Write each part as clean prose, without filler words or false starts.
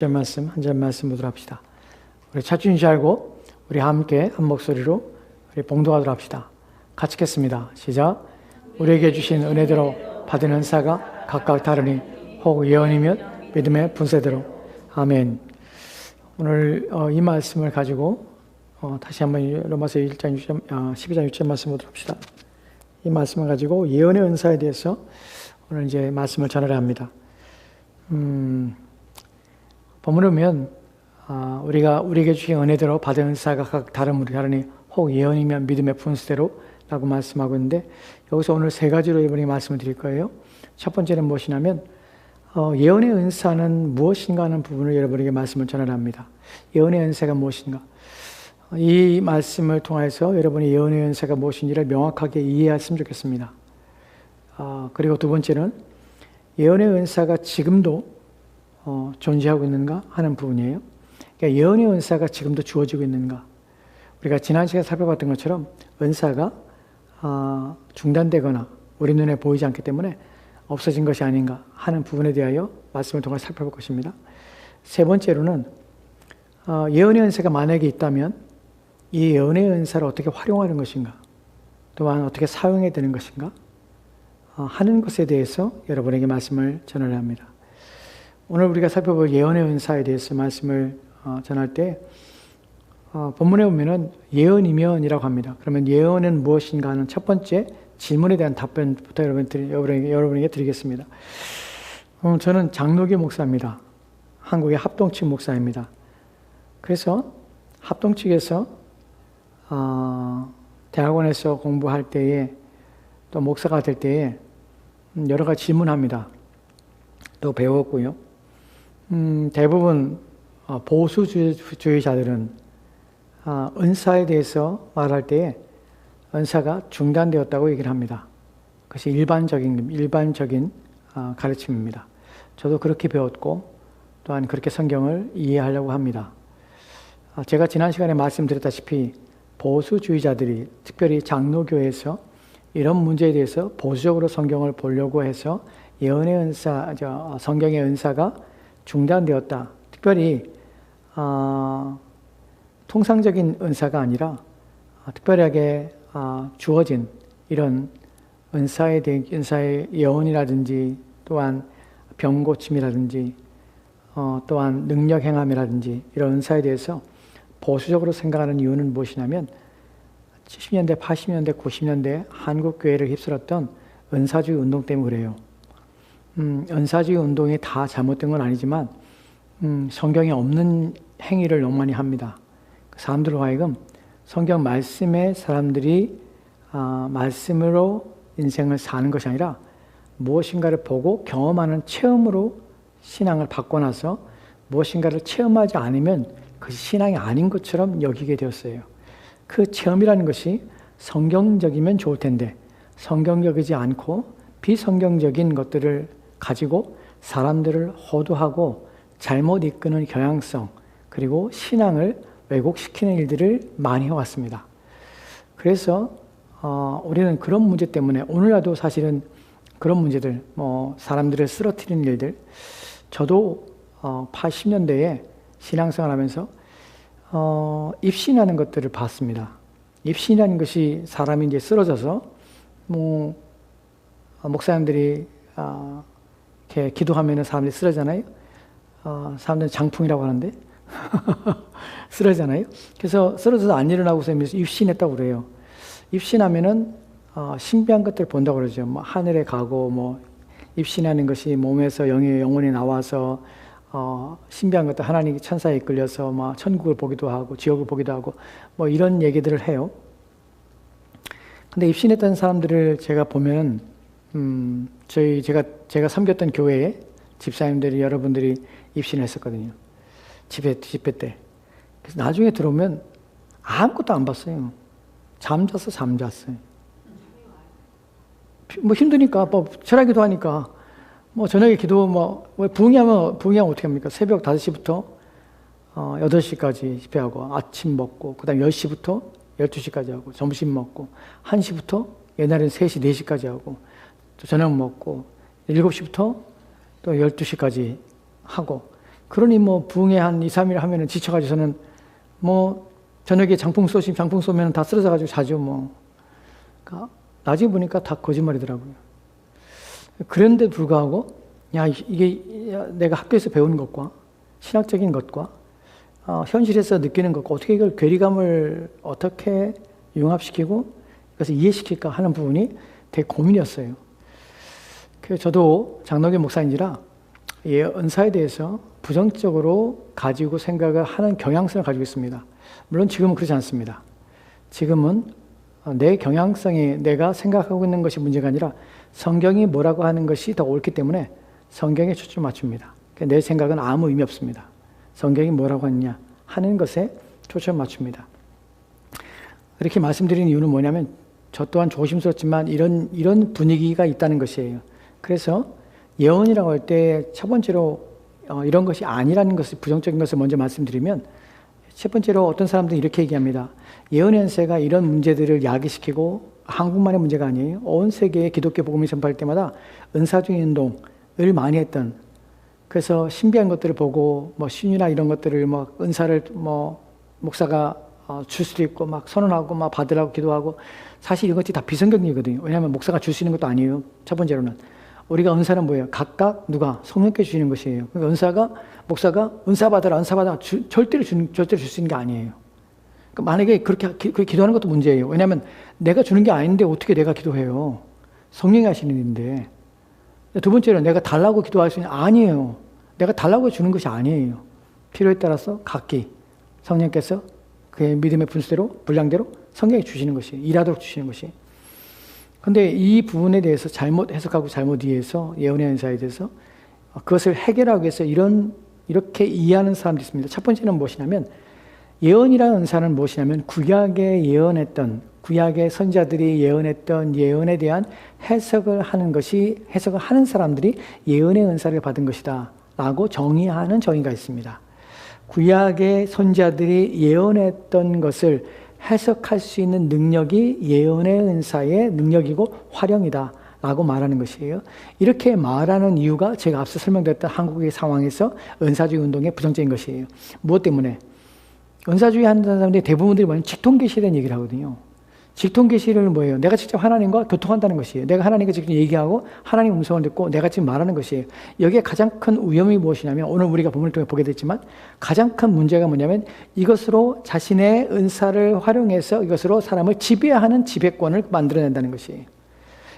한 절 말씀 보도록 합시다. 우리 찾주인 줄 알고 우리 함께 한 목소리로 우리 봉독하도록 합시다. 같이 읽겠습니다. 시작. 우리에게 주신 은혜대로 받은 은사가 각각 다르니 혹 예언이면 믿음의 분쇄대로. 아멘. 오늘 이 말씀을 가지고 다시 한번 로마서 1장 12장 6절 말씀 보도록 합시다. 이 말씀을 가지고 예언의 은사에 대해서 오늘 이제 말씀을 전하려 합니다. 본문을 보면 우리에게 주신 은혜대로 받은 은사가 각 다르니 혹 예언이면 믿음의 분수대로 라고 말씀하고 있는데, 여기서 오늘 세 가지로 이번에 말씀을 드릴 거예요. 첫 번째는 무엇이냐면 예언의 은사는 무엇인가 하는 부분을 여러분에게 말씀을 전하려 합니다. 예언의 은사가 무엇인가, 이 말씀을 통해서 여러분이 예언의 은사가 무엇인지를 명확하게 이해했으면 좋겠습니다. 그리고 두 번째는 예언의 은사가 지금도 존재하고 있는가 하는 부분이에요. 그러니까 예언의 은사가 지금도 주어지고 있는가. 우리가 지난 시간에 살펴봤던 것처럼 은사가 중단되거나 우리 눈에 보이지 않기 때문에 없어진 것이 아닌가 하는 부분에 대하여 말씀을 통해 살펴볼 것입니다. 세 번째로는 예언의 은사가 만약에 있다면 이 예언의 은사를 어떻게 활용하는 것인가, 또한 어떻게 사용해야 되는 것인가 하는 것에 대해서 여러분에게 말씀을 전하려 합니다. 오늘 우리가 살펴볼 예언의 은사에 대해서 말씀을 전할 때 본문에 보면은 예언이면이라고 합니다. 그러면 예언은 무엇인가 하는 첫 번째 질문에 대한 답변부터 여러분에게 드리겠습니다. 저는 장로교 목사입니다. 한국의 합동측 목사입니다. 그래서 합동측에서 대학원에서 공부할 때에 또 목사가 될 때에 여러 가지 질문합니다. 또 배웠고요. 대부분 보수주의자들은 은사에 대해서 말할 때 은사가 중단되었다고 얘기를 합니다. 그것이 일반적인 가르침입니다. 저도 그렇게 배웠고 또한 그렇게 성경을 이해하려고 합니다. 제가 지난 시간에 말씀드렸다시피 보수주의자들이 특별히 장로교에서 이런 문제에 대해서 보수적으로 성경을 보려고 해서 예언의 은사, 성경의 은사가 중단되었다. 특별히 통상적인 은사가 아니라 특별하게 주어진 이런 은사의 예언이라든지 또한 병 고침이라든지 또한 능력 행함이라든지 이런 은사에 대해서 보수적으로 생각하는 이유는 무엇이냐면 70년대, 80년대, 90년대 한국 교회를 휩쓸었던 은사주의 운동 때문에 그래요. 은사주의 운동이 다 잘못된 건 아니지만 성경에 없는 행위를 너무 많이 합니다. 사람들로 하여금 성경 말씀에 사람들이 말씀으로 인생을 사는 것이 아니라 무엇인가를 보고 경험하는 체험으로 신앙을 바꿔놔서 무엇인가를 체험하지 않으면 그것이 신앙이 아닌 것처럼 여기게 되었어요. 그 체험이라는 것이 성경적이면 좋을 텐데 성경적이지 않고 비성경적인 것들을 가지고 사람들을 호도하고 잘못 이끄는 경향성, 그리고 신앙을 왜곡시키는 일들을 많이 해왔습니다. 그래서 우리는 그런 문제 때문에 오늘날도 사실은 그런 문제들, 사람들을 쓰러뜨리는 일들, 저도 80년대에 신앙생활 하면서 입신하는 것들을 봤습니다. 입신이라는 것이 사람이 이제 쓰러져서 목사님들이 이렇게 기도하면 사람들이 쓰러지잖아요. 사람들은 장풍이라고 하는데 쓰러지잖아요. 그래서 쓰러져서 안 일어나고서 입신했다고 그래요. 입신하면은 신비한 것들을 본다고 그러죠. 하늘에 가고 입신하는 것이 몸에서 영혼이 나와서 신비한 것들, 하나님의 천사에 이끌려서 천국을 보기도 하고 지옥을 보기도 하고 이런 얘기들을 해요. 근데 입신했던 사람들을 제가 보면 제가 섬겼던 교회에 집사님들이 여러분들이 입신했었거든요. 집회 때. 그래서 나중에 들어오면 아무것도 안 봤어요. 잠잤어요. 힘드니까 철학기도 하니까 저녁에 기도 부흥하면 어떻게 합니까? 새벽 5시부터 8시까지 집회하고 아침 먹고 그다음 10시부터 12시까지 하고 점심 먹고 1시부터 옛날에는 3시, 4시까지 하고 또 저녁 먹고 7시부터 또 12시까지 하고 그러니 뭐 부흥회 한 2, 3일 하면은 지쳐가지고서는 뭐 저녁에 장풍 쏘면 다 쓰러져가지고 자죠 뭐. 그러니까 나중에 보니까 다 거짓말이더라고요. 그런데 불구하고 이게 내가 학교에서 배우는 것과 신학적인 것과 현실에서 느끼는 것과 어떻게 이걸 괴리감을 어떻게 융합시키고 그래서 이해시킬까 하는 부분이 되게 고민이었어요. 그래서 저도 장로교 목사인지라 은사에 대해서 부정적으로 가지고 생각을 하는 경향성을 가지고 있습니다. 물론 지금은 그렇지 않습니다. 지금은 내 경향성이 내가 생각하고 있는 것이 문제가 아니라 성경이 뭐라고 하는 것이 더 옳기 때문에 성경에 초점을 맞춥니다. 내 생각은 아무 의미 없습니다. 성경이 뭐라고 하느냐 하는 것에 초점을 맞춥니다. 이렇게 말씀드리는 이유는 뭐냐면 저 또한 조심스럽지만 이런 분위기가 있다는 것이에요. 그래서 예언이라고 할 때 첫 번째로 이런 것이 아니라는 것을 부정적인 것을 먼저 말씀드리면 첫 번째로 어떤 사람들은 이렇게 얘기합니다. 예언 연세가 이런 문제들을 야기시키고 한국만의 문제가 아니에요. 온 세계에 기독교 복음이 전파할 때마다 은사주의 운동을 많이 했던 그래서 신비한 것들을 보고 뭐 신유나 이런 것들을 뭐 은사를 뭐 목사가 줄 수도 있고 막 선언하고 막 받으라고 기도하고 사실 이것이 다 비성경이거든요. 왜냐하면 목사가 줄 수 있는 것도 아니에요. 첫 번째로는 우리가 은사는 뭐예요? 각각 누가 성령께 주시는 것이에요. 그러니까 목사가 은사 받아라 절대로 줄 수 있는 게 아니에요. 그러니까 만약에 그렇게 기도하는 것도 문제예요. 왜냐하면 내가 주는 게 아닌데 어떻게 내가 기도해요? 성령이 하시는 일인데. 두 번째로 내가 달라고 기도할 수 있는 아니에요. 내가 달라고 주는 것이 아니에요. 필요에 따라서 각기 성령께서 그의 믿음의 분수대로 분량대로 성령이 주시는 것이 일하도록 주시는 것이. 근데 이 부분에 대해서 잘못 해석하고 잘못 이해해서 예언의 은사에 대해서 그것을 해결하기 위해서 이렇게 이해하는 사람들이 있습니다. 첫 번째는 무엇이냐면 예언이라는 은사는 무엇이냐면 구약의 선자들이 예언했던 예언에 대한 해석을 하는 사람들이 예언의 은사를 받은 것이다 라고 정의하는 정의가 있습니다. 구약의 선자들이 예언했던 것을 해석할 수 있는 능력이 예언의 은사의 능력이고 활용이다 라고 말하는 것이에요. 이렇게 말하는 이유가 제가 앞서 설명드렸던 한국의 상황에서 은사주의 운동의 부정적인 것이에요. 무엇 때문에? 은사주의 하는 사람들이 대부분들이 뭐냐면 직통계시에 대한 얘기를 하거든요. 직통계시를 뭐예요? 내가 직접 하나님과 교통한다는 것이에요. 내가 하나님과 직접 얘기하고 하나님 음성을 듣고 내가 지금 말하는 것이에요. 여기에 가장 큰 위험이 무엇이냐면 오늘 우리가 본문을 통해 보게 됐지만 가장 큰 문제가 뭐냐면 이것으로 자신의 은사를 활용해서 이것으로 사람을 지배하는 지배권을 만들어낸다는 것이에요.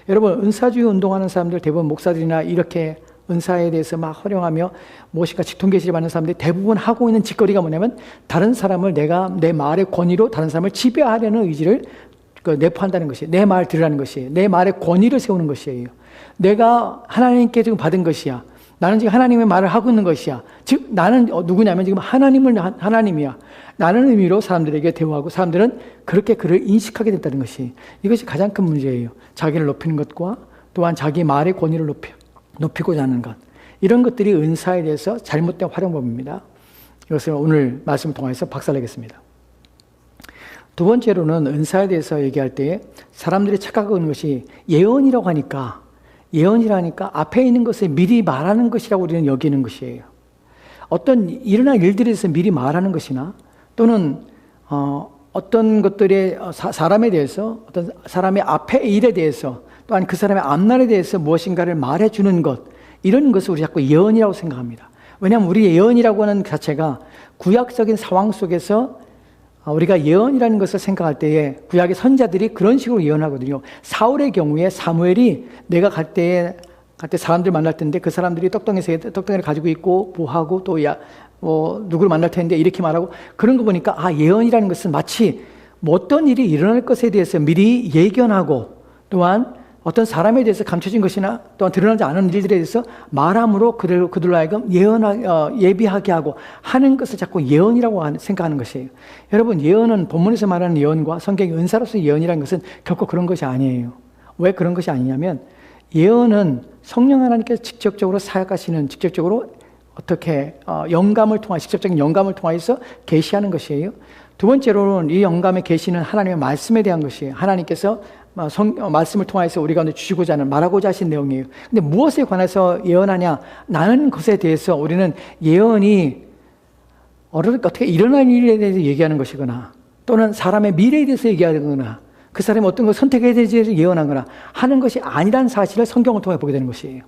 여러분 은사주의 운동하는 사람들 대부분 목사들이나 이렇게 은사에 대해서 막 활용하며 무엇인가 직통계시를 받는 사람들이 대부분 하고 있는 짓거리가 뭐냐면 다른 사람을 내 말의 권위로 다른 사람을 지배하려는 의지를 내포한다는 것이에요. 내 말 들으라는 것이에요. 내 말의 권위를 세우는 것이에요. 내가 하나님께 지금 받은 것이야. 나는 지금 하나님의 말을 하고 있는 것이야. 즉 나는 누구냐면 지금 하나님이야. 라는 의미로 사람들에게 대화하고 사람들은 그렇게 그를 인식하게 됐다는 것이 이것이 가장 큰 문제예요. 자기를 높이는 것과 또한 자기 말의 권위를 높이고자 하는 것. 이런 것들이 은사에 대해서 잘못된 활용법입니다. 이것을 오늘 말씀을 통해서 박살내겠습니다. 두 번째로는 은사에 대해서 얘기할 때 사람들이 착각하는 것이 예언이라고 하니까 앞에 있는 것을 미리 말하는 것이라고 우리는 여기는 것이에요. 어떤 일어날 일들에 대해서 미리 말하는 것이나 또는 어떤 것들의 사람에 대해서 어떤 사람의 앞의 일에 대해서 또한 그 사람의 앞날에 대해서 무엇인가를 말해주는 것 이런 것을 우리 자꾸 예언이라고 생각합니다. 왜냐하면 우리 예언이라고 하는 자체가 구약적인 상황 속에서 우리가 예언이라는 것을 생각할 때에 구약의 선자들이 그런 식으로 예언하거든요. 사울의 경우에 사무엘이 내가 갈 때 사람들 만날 텐데 그 사람들이 떡덩이를 가지고 있고 뭐하고 또 누구를 만날 텐데 이렇게 말하고 그런 거 보니까 예언이라는 것은 마치 어떤 일이 일어날 것에 대해서 미리 예견하고 또한 어떤 사람에 대해서 감춰진 것이나 또한 드러나지 않은 일들에 대해서 말함으로 그들로 하여금 예비하게 하고 하는 것을 자꾸 예언이라고 생각하는 것이에요. 여러분 예언은 본문에서 말하는 예언과 성경의 은사로서의 예언이라는 것은 결코 그런 것이 아니에요. 왜 그런 것이 아니냐면 예언은 성령 하나님께서 직접적으로 사역하시는 직접적으로 어떻게 직접적인 영감을 통해서 계시하는 것이에요. 두 번째로는 이 영감의 계시는 하나님의 말씀에 대한 것이에요. 하나님께서 말씀을 통해서 우리 가운데 주시고자 하는, 말하고자 하신 내용이에요. 근데 무엇에 관해서 예언하냐? 나는 것에 대해서 우리는 예언이 어떻게 일어날 일에 대해서 얘기하는 것이거나, 또는 사람의 미래에 대해서 얘기하거나, 그 사람이 어떤 걸 선택해야 될지 예언하거나 하는 것이 아니라는 사실을 성경을 통해 보게 되는 것이에요.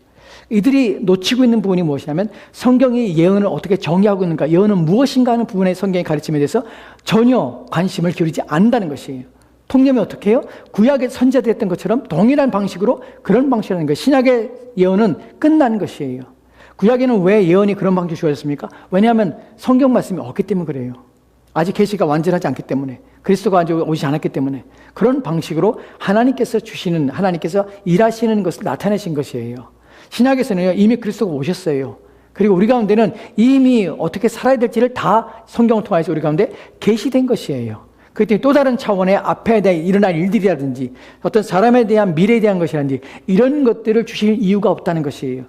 이들이 놓치고 있는 부분이 무엇이냐면, 성경이 예언을 어떻게 정의하고 있는가, 예언은 무엇인가 하는 부분의 성경의 가르침에 대해서 전혀 관심을 기울이지 않는다는 것이에요. 통념이 어떻게 해요? 구약의 선지자들이 했던 것처럼 동일한 방식으로 그런 방식으로 하는 거예요. 신약의 예언은 끝나는 것이에요. 구약에는 왜 예언이 그런 방식으로 주어졌습니까? 왜냐하면 성경 말씀이 없기 때문에 그래요. 아직 계시가 완전하지 않기 때문에, 그리스도가 아직 오지 않았기 때문에 그런 방식으로 하나님께서 주시는, 하나님께서 일하시는 것을 나타내신 것이에요. 신약에서는 이미 그리스도가 오셨어요. 그리고 우리 가운데는 이미 어떻게 살아야 될지를 다 성경을 통해서 우리 가운데 계시된 것이에요. 그때 또 다른 차원의 앞에 일어날 일들이라든지 어떤 사람에 대한 미래에 대한 것이라든지 이런 것들을 주실 이유가 없다는 것이에요.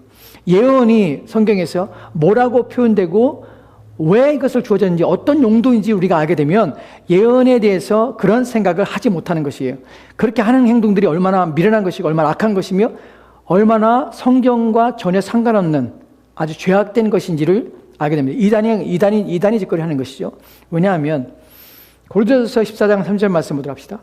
예언이 성경에서 뭐라고 표현되고 왜 이것을 주어졌는지, 어떤 용도인지 우리가 알게 되면 예언에 대해서 그런 생각을 하지 못하는 것이에요. 그렇게 하는 행동들이 얼마나 미련한 것이고 얼마나 악한 것이며 얼마나 성경과 전혀 상관없는 아주 죄악된 것인지를 알게 됩니다. 이단이 짓거리 하는 것이죠. 왜냐하면 고린도전서 14장 3절 말씀 보도록 합시다.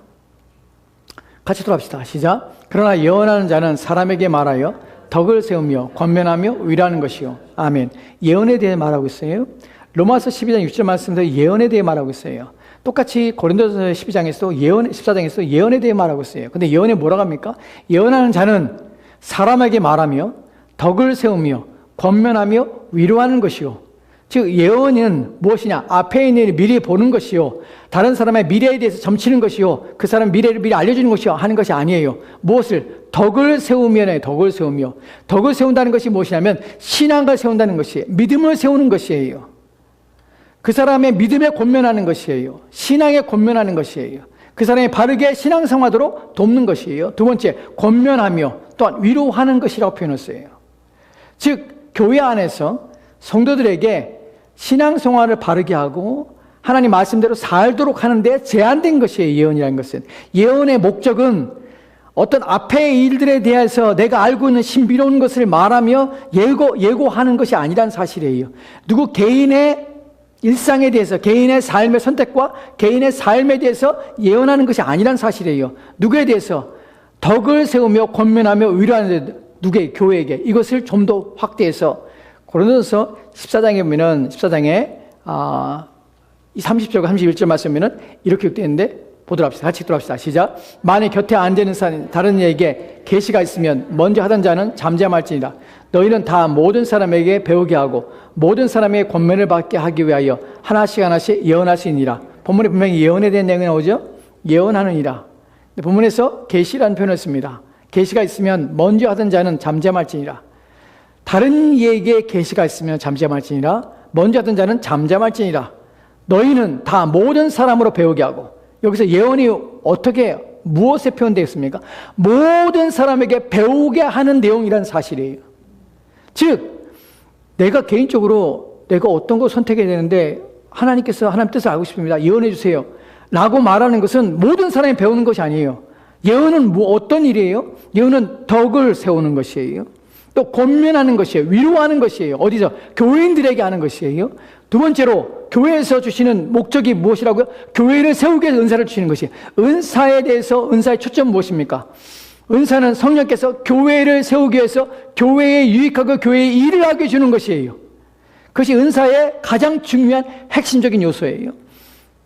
같이 돌아갑시다. 시작. 그러나 예언하는 자는 사람에게 말하여 덕을 세우며 권면하며 위로하는 것이요. 아멘. 예언에 대해 말하고 있어요. 로마서 12장 6절 말씀에서 예언에 대해 말하고 있어요. 똑같이 고린도전서 14장에서 예언에 대해 말하고 있어요. 근데 예언에 뭐라고 합니까? 예언하는 자는 사람에게 말하며 덕을 세우며 권면하며 위로하는 것이요. 즉 예언은 무엇이냐? 앞에 있는 일을 미리 보는 것이요, 다른 사람의 미래에 대해서 점치는 것이요, 그 사람 미래를 미리 알려주는 것이요 하는 것이 아니에요. 무엇을? 덕을 세우면 덕을 세우며, 덕을 세운다는 것이 무엇이냐면 신앙을 세운다는 것이에요. 믿음을 세우는 것이에요. 그 사람의 믿음에 권면하는 것이에요. 신앙에 권면하는 것이에요. 그 사람이 바르게 신앙생활하도록 돕는 것이에요. 두 번째, 권면하며 또한 위로하는 것이라고 표현했어요. 즉 교회 안에서 성도들에게 신앙생활을 바르게 하고 하나님 말씀대로 살도록 하는데 제한된 것이에요. 예언이라는 것은. 예언의 목적은 어떤 앞의 일들에 대해서 내가 알고 있는 신비로운 것을 말하며 예고하는 것이 아니라는 사실이에요. 누구 개인의 일상에 대해서, 개인의 삶의 선택과 개인의 삶에 대해서 예언하는 것이 아니라는 사실이에요. 누구에 대해서? 덕을 세우며 권면하며 위로하는, 누구의? 교회에게. 이것을 좀 더 확대해서 고린도전서 14장에 보면은 14장에 30절과 31절 말씀에는 이렇게 되어 있는데 보도록 합시다. 같이 들어갑시다. 시작. 만일 곁에 앉아있는 다른 이에게 계시가 있으면 먼저 하던 자는 잠잠할지니라. 너희는 다 모든 사람에게 배우게 하고 모든 사람의 권면을 받게 하기 위하여 하나씩 하나씩 예언할 수 있니라. 본문에 분명히 예언에 대한 내용이 나오죠. 예언하느니라. 본문에서 계시라는 표현을 씁니다. 계시가 있으면 먼저 하던 자는 잠잠할지니라. 다른 이에게 계시가 있으면 잠잠할지니라. 먼저 하던 자는 잠잠할지니라. 너희는 다 모든 사람으로 배우게 하고, 여기서 예언이 어떻게 무엇에 표현되어 있습니까? 모든 사람에게 배우게 하는 내용이라는 사실이에요. 즉 내가 개인적으로 내가 어떤 걸 선택해야 되는데 하나님께서 하나님 뜻을 알고 싶습니다. 예언해 주세요 라고 말하는 것은 모든 사람이 배우는 것이 아니에요. 예언은 어떤 일이에요? 예언은 덕을 세우는 것이에요. 또 권면하는 것이에요. 위로하는 것이에요. 어디서? 교인들에게 하는 것이에요. 두 번째로 교회에서 주시는 목적이 무엇이라고요? 교회를 세우기 위해서 은사를 주시는 것이에요. 은사에 대해서, 은사의 초점은 무엇입니까? 은사는 성령께서 교회를 세우기 위해서 교회에 유익하고 교회에 일을 하게 주는 것이에요. 그것이 은사의 가장 중요한 핵심적인 요소예요.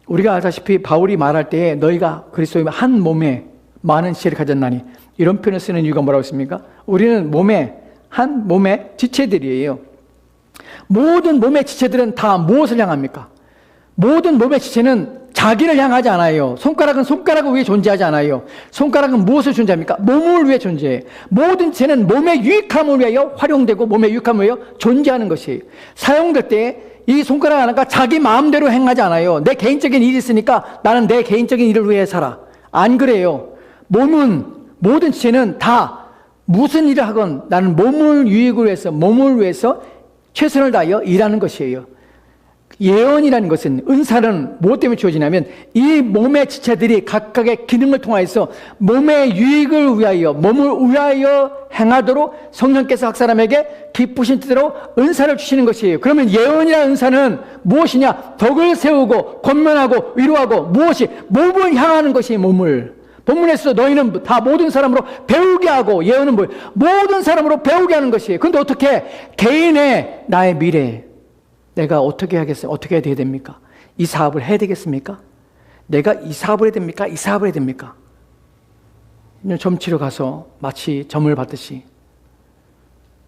우리가 알다시피 바울이 말할 때 너희가 그리스도의 한 몸에 많은 지체를 가졌나니, 이런 표현을 쓰는 이유가 뭐라고 했습니까? 우리는 한 몸의 지체들이에요. 모든 몸의 지체들은 다 무엇을 향합니까? 모든 몸의 지체는 자기를 향하지 않아요. 손가락은 손가락을 위해 존재하지 않아요. 손가락은 무엇을 존재합니까? 몸을 위해 존재해요. 모든 지체는 몸의 유익함을 위하여 활용되고 몸의 유익함을 위하여 존재하는 것이에요. 사용될 때 이 손가락 하나가 자기 마음대로 행하지 않아요. 내 개인적인 일이 있으니까 나는 내 개인적인 일을 위해 살아. 안 그래요. 모든 지체는 다 무슨 일을 하건 나는 몸을 유익을 위해서, 몸을 위해서 최선을 다하여 일하는 것이에요. 예언이라는 것은, 은사는 무엇 때문에 주어지냐면 이 몸의 지체들이 각각의 기능을 통하여서 몸의 유익을 위하여, 몸을 위하여 행하도록 성령께서 각 사람에게 기쁘신 뜻대로 은사를 주시는 것이에요. 그러면 예언이라는 은사는 무엇이냐? 덕을 세우고 권면하고 위로하고, 무엇이? 몸을 향하는 것이, 몸을. 본문에서 너희는 다 모든 사람으로 배우게 하고, 예언은 뭐예요? 모든 사람으로 배우게 하는 것이에요. 그런데 어떻게? 개인의 나의 미래, 내가 어떻게 하겠어요? 어떻게 해야 됩니까? 이 사업을 해야 되겠습니까? 내가 이 사업을 해야 됩니까? 이 사업을 해야 됩니까? 점치러 가서 마치 점을 받듯이,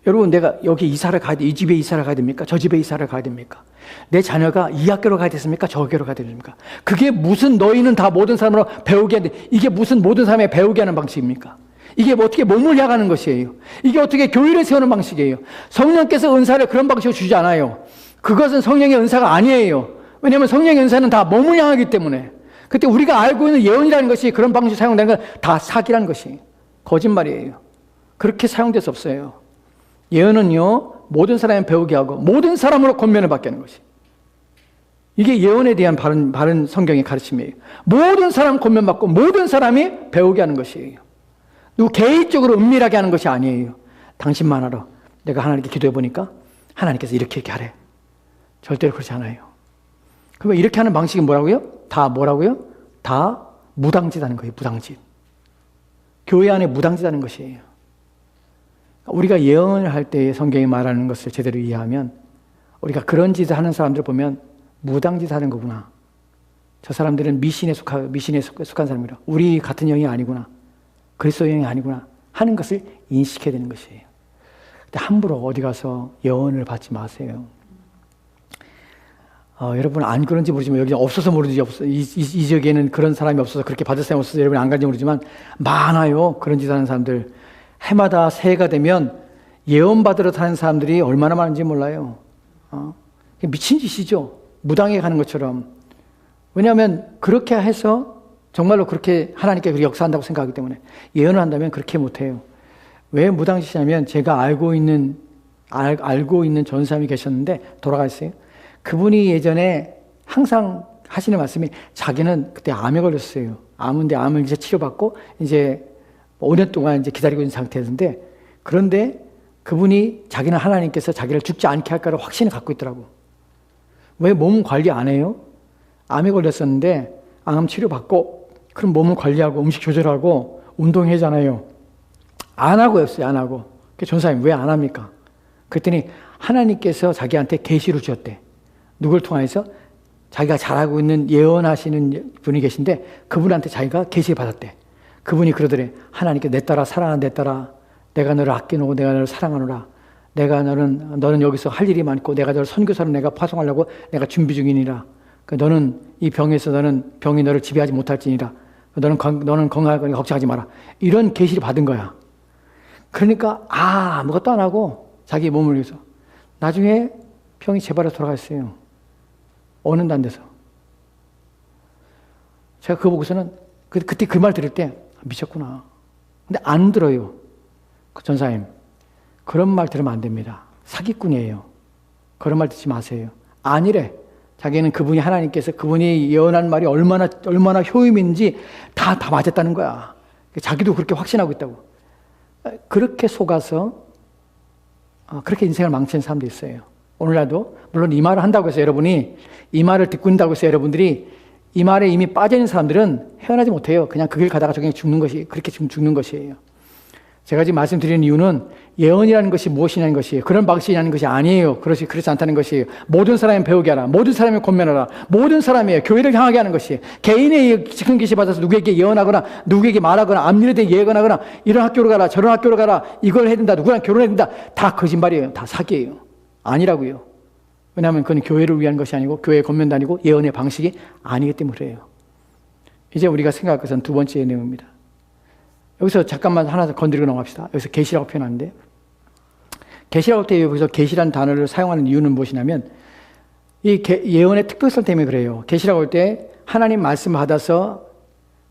여러분, 내가 여기 이사를 가야 돼. 이 집에 이사를 가야 됩니까? 저 집에 이사를 가야 됩니까? 내 자녀가 이 학교로 가야 됐습니까? 저 학교로 가야 됩니까? 그게 무슨 너희는 다 모든 사람으로 배우게 하는데, 이게 무슨 모든 사람에 배우게 하는 방식입니까? 이게 뭐 어떻게 몸을 향하는 것이에요? 이게 어떻게 교회를 세우는 방식이에요? 성령께서 은사를 그런 방식으로 주지 않아요. 그것은 성령의 은사가 아니에요. 왜냐하면 성령의 은사는 다 몸을 향하기 때문에. 그때 우리가 알고 있는 예언이라는 것이 그런 방식으로 사용되는 건 다 사기라는 것이, 거짓말이에요. 그렇게 사용될 수 없어요. 예언은요, 모든 사람이 배우게 하고 모든 사람으로 권면을 받게 하는 것이, 이게 예언에 대한 바른 성경의 가르침이에요. 모든 사람 권면받고 모든 사람이 배우게 하는 것이에요. 누구 개인적으로 은밀하게 하는 것이 아니에요. 당신만 알아. 내가 하나님께 기도해 보니까 하나님께서 이렇게 하래. 절대로 그렇지 않아요. 그러면 이렇게 하는 방식이 뭐라고요? 다 뭐라고요? 다 무당짓하는 거예요. 무당짓. 교회 안에 무당짓하는 것이에요. 우리가 예언을 할 때 성경이 말하는 것을 제대로 이해하면, 우리가 그런 짓을 하는 사람들을 보면 무당짓 하는 거구나. 저 사람들은 미신에 속한 사람이라. 우리 같은 영이 아니구나. 그리스도 영이 아니구나 하는 것을 인식해야 되는 것이에요. 근데 함부로 어디 가서 예언을 받지 마세요. 여러분 안 그런지 모르지만, 여기 없어서 모르지, 이 지역에는 그런 사람이 없어서, 그렇게 받을 사람이 없어서 여러분이 안 간지 모르지만 많아요. 그런 짓 하는 사람들. 해마다 새해가 되면 예언 받으러 타는 사람들이 얼마나 많은지 몰라요. 미친 짓이죠. 무당에 가는 것처럼. 왜냐하면 그렇게 해서 정말로 그렇게 하나님께 그렇게 역사한다고 생각하기 때문에. 예언을 한다면 그렇게 못해요. 왜 무당짓이냐면, 제가 알고 있는 전사님이 계셨는데 돌아가셨어요. 그분이 예전에 항상 하시는 말씀이, 자기는 그때 암에 걸렸어요. 암인데 암을 이제 치료받고 이제 5년 동안 이제 기다리고 있는 상태였는데, 그런데 그분이 자기는 하나님께서 자기를 죽지 않게 할까를 확신을 갖고 있더라고. 왜 몸 관리 안 해요? 암에 걸렸었는데 암 치료받고, 그럼 몸을 관리하고 음식 조절하고 운동하잖아요. 안 하고 했어요. 안 하고. 전사님 왜 안 합니까? 그랬더니 하나님께서 자기한테 계시를 주었대. 누굴 통해서? 자기가 잘하고 있는 예언하시는 분이 계신데, 그분한테 자기가 계시를 받았대. 그분이 그러더래. 하나님께 내 딸아, 사랑하는 내 딸아, 내가 너를 아끼노고 내가 너를 사랑하노라. 너는 여기서 할 일이 많고, 내가 너를 선교사로 내가 파송하려고 내가 준비 중이니라. 너는 이 병에서 병이 너를 지배하지 못할지니라. 너는 건강할 거니까 걱정하지 마라. 이런 계시를 받은 거야. 그러니까 아무것도 안 하고 자기 몸을 위해서. 나중에 병이 재발해 돌아갔어요. 어느 안 돼서. 제가 그거 보고서는 그때 그 말 들을 때 미쳤구나. 근데 안 들어요. 전사님, 그런 말 들으면 안 됩니다. 사기꾼이에요. 그런 말 듣지 마세요. 아니래. 자기는 그분이, 하나님께서 그분이 예언한 말이 얼마나 효임인지 다 맞았다는 거야. 자기도 그렇게 확신하고 있다고. 그렇게 속아서 그렇게 인생을 망치는 사람도 있어요. 오늘날도 물론 이 말을 한다고 해서 여러분이, 이 말을 듣고 있다고 해서 여러분들이 이 말에 이미 빠져있는 사람들은 헤어나지 못해요. 그냥 그 길 가다가 저기 그렇게 죽는 것이에요. 제가 지금 말씀드리는 이유는 예언이라는 것이 무엇이냐는 것이에요. 그런 방식이라는 것이 아니에요. 그렇지 않다는 것이에요. 모든 사람이 배우게 하라. 모든 사람이 권면하라. 모든 사람이에요. 교회를 향하게 하는 것이에요. 개인의 지금 계시 받아서 누구에게 예언하거나 누구에게 말하거나 앞일에 대해 예언하거나 이런 학교로 가라 저런 학교로 가라 이걸 해야 된다 누구랑 결혼해야 된다 다 거짓말이에요. 다 사기예요. 아니라고요. 왜냐하면 그건 교회를 위한 것이 아니고 교회의 권면도 아니고 예언의 방식이 아니기 때문에 그래요. 이제 우리가 생각할 것은 두 번째 내용입니다. 여기서 잠깐만 하나 건드리고 넘어갑시다. 여기서 계시라고 표현하는데, 계시라고 할 때 여기서 계시라는 단어를 사용하는 이유는 무엇이냐면 이 예언의 특별성 때문에 그래요. 계시라고 할 때 하나님 말씀을 받아서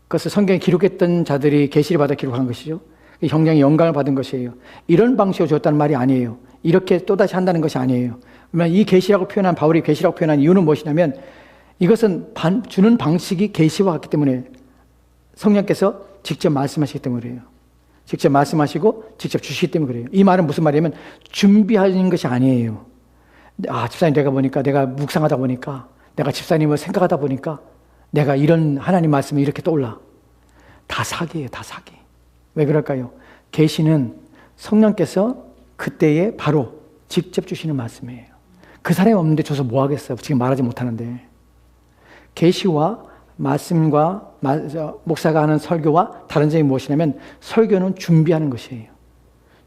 그것을 성경에 기록했던 자들이 계시를 받아 기록한 것이죠. 형량의 영광을 받은 것이에요. 이런 방식으로 줬다는 말이 아니에요. 이렇게 또다시 한다는 것이 아니에요. 이 계시라고 표현한 바울이 계시라고 표현한 이유는 무엇이냐면 이것은 주는 방식이 계시와 같기 때문에 성령께서 직접 말씀하시기 때문에 그래요. 직접 말씀하시고 직접 주시기 때문에 그래요. 이 말은 무슨 말이냐면 준비하는 것이 아니에요. 집사님 내가 보니까 내가 묵상하다 보니까 내가 집사님을 생각하다 보니까 내가 이런 하나님 말씀이 이렇게 떠올라. 다 사기예요. 다 사기. 왜 그럴까요? 계시는 성령께서 그때에 바로 직접 주시는 말씀이에요. 그 사람이 없는데 줘서 뭐 하겠어요? 지금 말하지 못하는데. 계시와 말씀과 목사가 하는 설교와 다른 점이 무엇이냐면 설교는 준비하는 것이에요.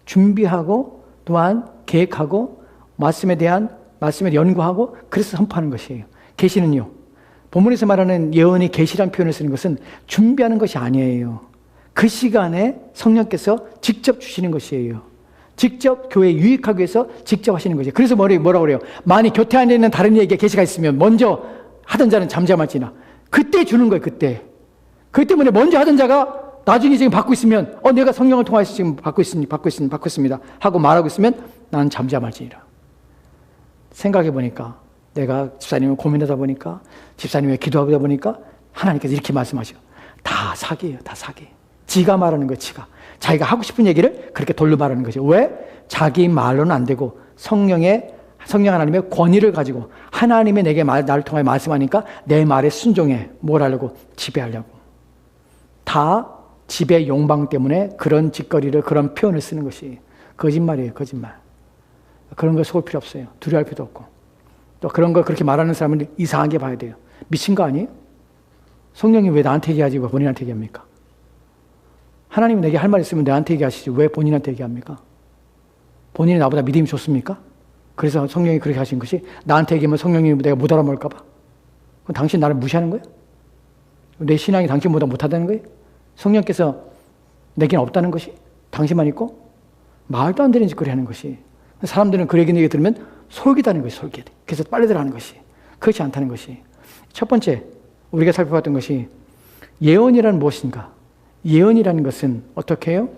준비하고 또한 계획하고 말씀에 연구하고 그래서 선포하는 것이에요. 계시는요. 본문에서 말하는 예언이 계시란 표현을 쓰는 것은 준비하는 것이 아니에요. 그 시간에 성령께서 직접 주시는 것이에요. 직접 교회에 유익하기 위해서 직접 하시는 거죠. 그래서 뭐라고 그래요? 만일 곁에 앉아있는 다른 이에게 계시가 있으면 먼저 하던 자는 잠잠할지나. 그때 주는 거예요. 그때. 그렇기 때문에 먼저 하던 자가 나중에 지금 받고 있으면 내가 성령을 통해서 지금 받고 있습니다 하고 말하고 있으면 나는 잠잠할지니라. 생각해 보니까 내가 집사님을 고민하다 보니까 집사님을 기도하다 보니까 하나님께서 이렇게 말씀하셔. 다 사기예요. 다 사기. 지가 말하는 거예요. 자기가 하고 싶은 얘기를 그렇게 돌려 말하는 거죠. 왜? 자기 말로는 안 되고 성령 하나님의 권위를 가지고 하나님이 내게 나를 통해 말씀하니까 내 말에 순종해. 뭘 하려고? 지배하려고. 다 지배 욕망 때문에 그런 짓거리를 그런 표현을 쓰는 것이 거짓말이에요. 거짓말. 그런 거 속을 필요 없어요. 두려워할 필요도 없고. 또 그런 거 그렇게 말하는 사람은 이상하게 봐야 돼요. 미친 거 아니에요? 성령이 왜 나한테 얘기하지 왜 본인한테 얘기합니까? 하나님이 내게 할 말 있으면 나한테 얘기하시지 왜 본인한테 얘기합니까? 본인이 나보다 믿음이 좋습니까? 그래서 성령이 그렇게 하신 것이 나한테 얘기하면 성령이 내가 못 알아먹을까 봐. 그럼 당신 나를 무시하는 거예요? 내 신앙이 당신보다 못하다는 거예요? 성령께서 내게는 없다는 것이? 당신만 있고? 말도 안 되는 짓거리 하는 것이. 사람들은 그 얘기 들으면 솔깃하는 것이 솔깃. 그래서 빨리들 하는 것이. 그렇지 않다는 것이. 첫 번째 우리가 살펴봤던 것이 예언이란 무엇인가? 예언이라는 것은 어떻게 해요?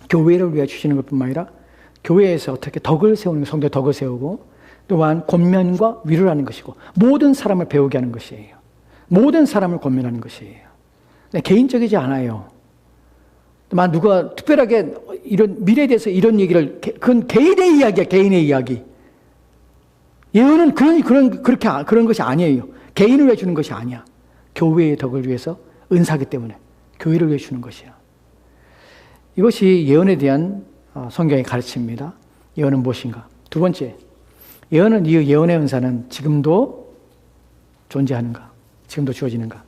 교회를 위해 주시는 것뿐만 아니라 교회에서 어떻게 덕을 세우는 성도의 덕을 세우고 또한 권면과 위로를 하는 것이고 모든 사람을 배우게 하는 것이에요. 모든 사람을 권면하는 것이에요. 개인적이지 않아요. 만 누가 특별하게 이런 미래에 대해서 이런 얘기를 그건 개인의 이야기야. 개인의 이야기. 예언은 그런 것이 아니에요. 개인을 위해 주는 것이 아니야. 교회의 덕을 위해서 은사기 때문에 교회를 위해 주는 것이야. 이것이 예언에 대한 성경의 가르침입니다. 예언은 무엇인가? 두 번째, 이 예언의 은사는 지금도 존재하는가? 지금도 주어지는가?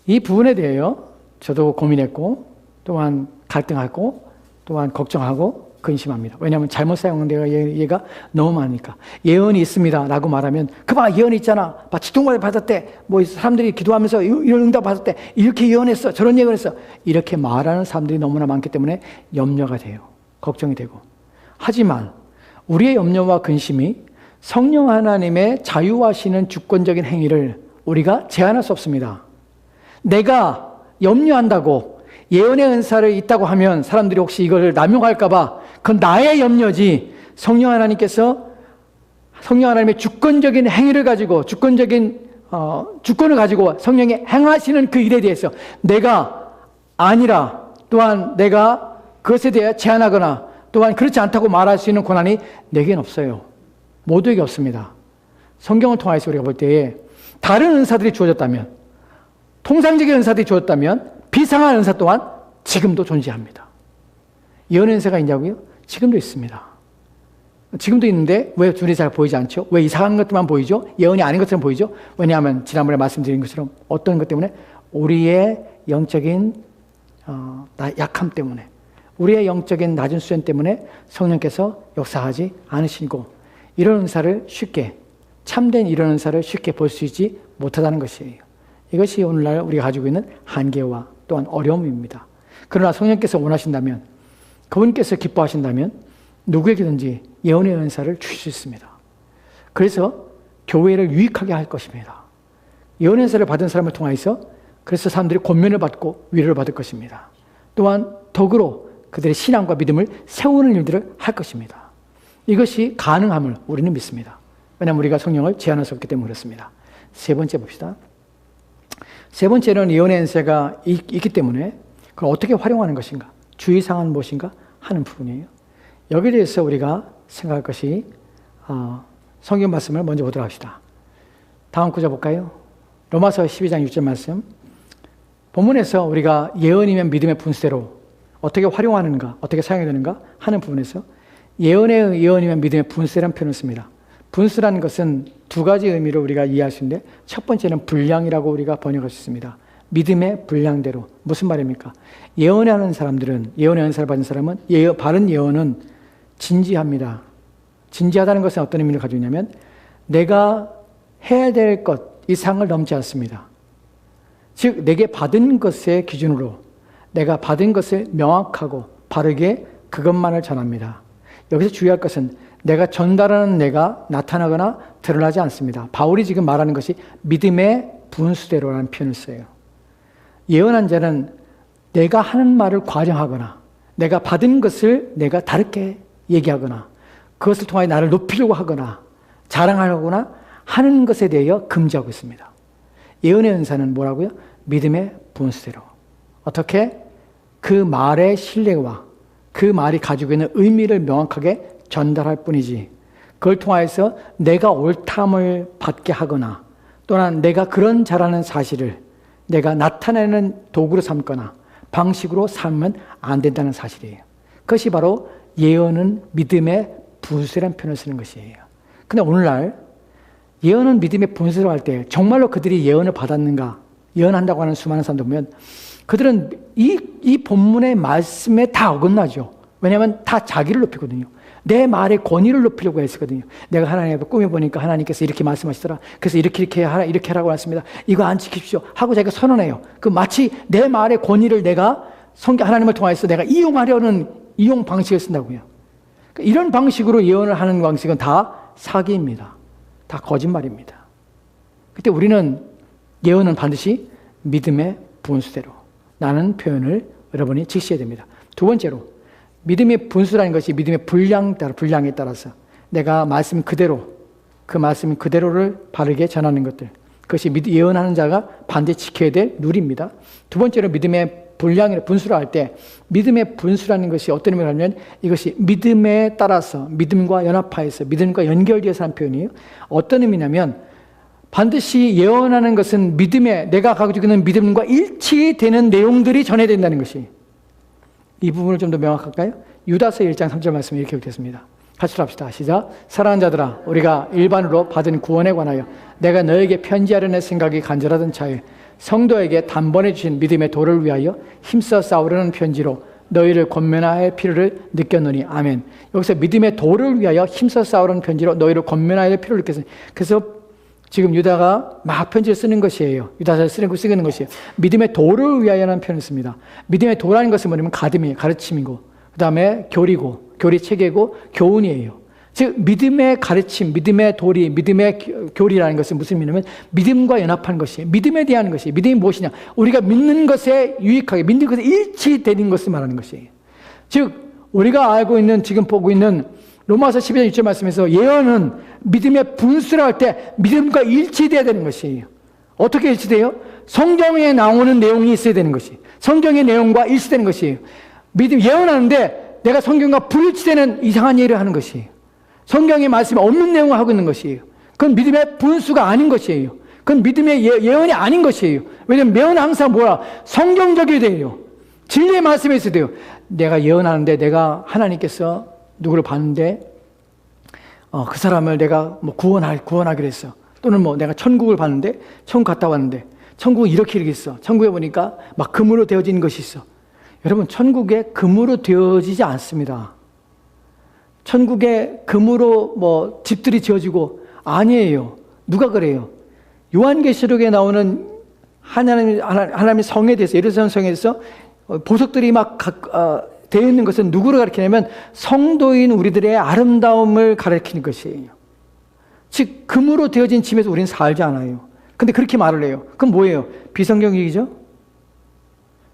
이 부분에 대하여 저도 고민했고 또한 갈등하고 또한 걱정하고 근심합니다. 왜냐하면 잘못 사용된 얘가 너무 많으니까. 예언이 있습니다 라고 말하면 그봐 예언이 있잖아. 직통을 받았대. 사람들이 기도하면서 이런 응답 받았대. 이렇게 예언했어. 저런 예언했어. 이렇게 말하는 사람들이 너무나 많기 때문에 염려가 돼요. 걱정이 되고. 하지만 우리의 염려와 근심이 성령 하나님의 자유하시는 주권적인 행위를 우리가 제한할 수 없습니다. 내가 염려한다고 예언의 은사를 있다고 하면 사람들이 혹시 이걸 남용할까 봐 그건 나의 염려지. 성령 하나님의 주권적인 행위를 가지고 주권을 가지고 성령이 행하시는 그 일에 대해서 내가 아니라 또한 내가 그것에 대해 제한하거나 또한 그렇지 않다고 말할 수 있는 권한이 내게는 없어요. 모두에게 없습니다. 성경을 통해서 우리가 볼 때에 다른 은사들이 주어졌다면 통상적인 은사들이 주어졌다면 비상한 은사 또한 지금도 존재합니다. 예언의 은사가 있냐고요? 지금도 있습니다. 지금도 있는데 왜 눈에 잘 보이지 않죠? 왜 이상한 것들만 보이죠? 예언이 아닌 것처럼 보이죠? 왜냐하면 지난번에 말씀드린 것처럼 어떤 것 때문에 우리의 영적인 약함 때문에 우리의 영적인 낮은 수준 때문에 성령께서 역사하지 않으시고 이런 은사를 쉽게 참된 이런 은사를 쉽게 볼 수 있지 못하다는 것이에요. 이것이 오늘날 우리가 가지고 있는 한계와 또한 어려움입니다. 그러나 성령께서 원하신다면 그분께서 기뻐하신다면 누구에게든지 예언의 은사를 주실 수 있습니다. 그래서 교회를 유익하게 할 것입니다. 예언의 은사를 받은 사람을 통해서 그래서 사람들이 권면을 받고 위로를 받을 것입니다. 또한 덕으로 그들의 신앙과 믿음을 세우는 일들을 할 것입니다. 이것이 가능함을 우리는 믿습니다. 왜냐하면 우리가 성령을 제한할 수 없기 때문에 그렇습니다. 세 번째 봅시다. 세 번째는 예언의 연세가 있기 때문에 그걸 어떻게 활용하는 것인가, 주의사항은 무엇인가 하는 부분이에요. 여기에 대해서 우리가 생각할 것이 성경 말씀을 먼저 보도록 합시다. 다음 구절 볼까요? 로마서 12장 6절 말씀. 본문에서 우리가 예언이면 믿음의 분수대로 어떻게 활용하는가, 어떻게 사용해야 되는가 하는 부분에서 예언이면 믿음의 분수라는 표현을 씁니다. 분수라는 것은 두 가지 의미로 우리가 이해할 수 있는데, 첫 번째는 분량이라고 우리가 번역할 수 있습니다. 믿음의 분량대로. 무슨 말입니까? 예언하는 사람들은, 예언의 은사를 받은 사람은 바른 예언은 진지합니다. 진지하다는 것은 어떤 의미를 가지고 있냐면 내가 해야 될 것 이상을 넘지 않습니다. 즉 내게 받은 것의 기준으로 내가 받은 것을 명확하고 바르게 그것만을 전합니다. 여기서 주의할 것은 내가 전달하는 내가 나타나거나 드러나지 않습니다. 바울이 지금 말하는 것이 믿음의 분수대로라는 표현을 써요. 예언한 자는 내가 하는 말을 과장하거나 내가 받은 것을 내가 다르게 얘기하거나 그것을 통하여 나를 높이려고 하거나 자랑하거나 하는 것에 대하여 금지하고 있습니다. 예언의 은사는 뭐라고요? 믿음의 분수대로. 어떻게? 그 말의 신뢰와 그 말이 가지고 있는 의미를 명확하게 전달할 뿐이지, 그걸 통하여서 내가 옳담을 받게 하거나 또는 내가 그런 자라는 사실을 내가 나타내는 도구로 삼거나 방식으로 삼으면 안 된다는 사실이에요. 그것이 바로 예언은 믿음의 분수라는 표현을 쓰는 것이에요. 근데 오늘날 예언은 믿음의 분수로 할 때 정말로 그들이 예언을 받았는가, 예언한다고 하는 수많은 사람들 보면 그들은 이 본문의 말씀에 다 어긋나죠. 왜냐하면 다 자기를 높이거든요. 내 말의 권위를 높이려고 했거든요. 내가 하나님 앞에 꿈에 보니까 하나님께서 이렇게 말씀하시더라. 그래서 이렇게 하라고 했습니다. 이거 안 지킵시오 하고 자기가 선언해요. 그 마치 내 말의 권위를 내가 하나님을 통해서 내가 이용하려는 이용 방식을 쓴다고요. 이런 방식으로 예언을 하는 방식은 다 사기입니다. 다 거짓말입니다. 그때 우리는 예언은 반드시 믿음의 분수대로 라는 표현을 여러분이 직시해야 됩니다. 두 번째로 믿음의 분수라는 것이 믿음의 분량에 따라서 내가 말씀 그대로, 그 말씀 그대로를 바르게 전하는 것들, 그것이 예언하는 자가 반드시 지켜야 될 룰입니다. 두 번째로 믿음의 분수를 할 때 믿음의 분수라는 것이 어떤 의미를 하면 이것이 믿음에 따라서 믿음과 연합하여서 믿음과 연결되어서 하는 표현이에요. 어떤 의미냐면 반드시 예언하는 것은 믿음에 내가 가지고 있는 믿음과 일치되는 내용들이 전해야 된다는 것이, 이 부분을 좀 더 명확할까요? 유다서 1장 3절 말씀이 이렇게 되었습니다. 같이 합시다. 시작. 사랑하는 자들아, 우리가 일반으로 받은 구원에 관하여 내가 너에게 편지하려는 생각이 간절하던 차에 성도에게 단번에 주신 믿음의 도를 위하여 힘써 싸우려는 편지로 너희를 권면할 필요를 느꼈노니. 아멘. 여기서 믿음의 도를 위하여 힘써 싸우려는 편지로 너희를 권면할 필요를 느꼈으니, 그래서 지금 유다가 막 편지를 쓰는 것이에요. 유다서를 쓰는 것이에요. 믿음의 도를 위하여라는 표현을 씁니다. 믿음의 도라는 것은 뭐냐면 가름이에요. 가르침이고, 그 다음에 교리고, 교리 체계고, 교훈이에요. 즉 믿음의 가르침, 믿음의 도리, 믿음의 교리라는 것은 무슨 의미냐면 믿음과 연합한 것이에요. 믿음에 대한 것이에요. 믿음이 무엇이냐? 우리가 믿는 것에 유익하게, 믿는 것에 일치되는 것을 말하는 것이에요. 즉 우리가 알고 있는, 지금 보고 있는 로마서 12장 6절 말씀에서 예언은 믿음의 분수를 할 때 믿음과 일치되어야 되는 것이에요. 어떻게 일치돼요? 성경에 나오는 내용이 있어야 되는 것이, 성경의 내용과 일치되는 것이에요. 예언하는데 내가 성경과 불일치되는 이상한 일을 하는 것이에요. 성경의 말씀에 없는 내용을 하고 있는 것이에요. 그건 믿음의 분수가 아닌 것이에요. 그건 믿음의 예언이 아닌 것이에요. 왜냐하면 예언은 항상 뭐야? 성경적이 돼요. 진리의 말씀에 있어야 돼요. 내가 예언하는데 내가 하나님께서 누구를 봤는데 그 사람을 내가 뭐 구원하기로 했어. 또는 뭐 내가 천국을 봤는데, 천국 갔다 왔는데 천국은 이렇게 있어. 천국에 보니까 막 금으로 되어진 것이 있어. 여러분, 천국에 금으로 되어지지 않습니다. 천국에 금으로 뭐 집들이 지어지고 아니에요. 누가 그래요? 요한계시록에 나오는 하나님의 성에 대해서, 예루살렘 성에 대해서 보석들이 막 되어 있는 것은 누구를 가리키냐면 성도인 우리들의 아름다움을 가리키는 것이에요. 즉 금으로 되어진 집에서 우리는 살지 않아요. 근데 그렇게 말을 해요. 그럼 뭐예요? 비성경 얘기죠?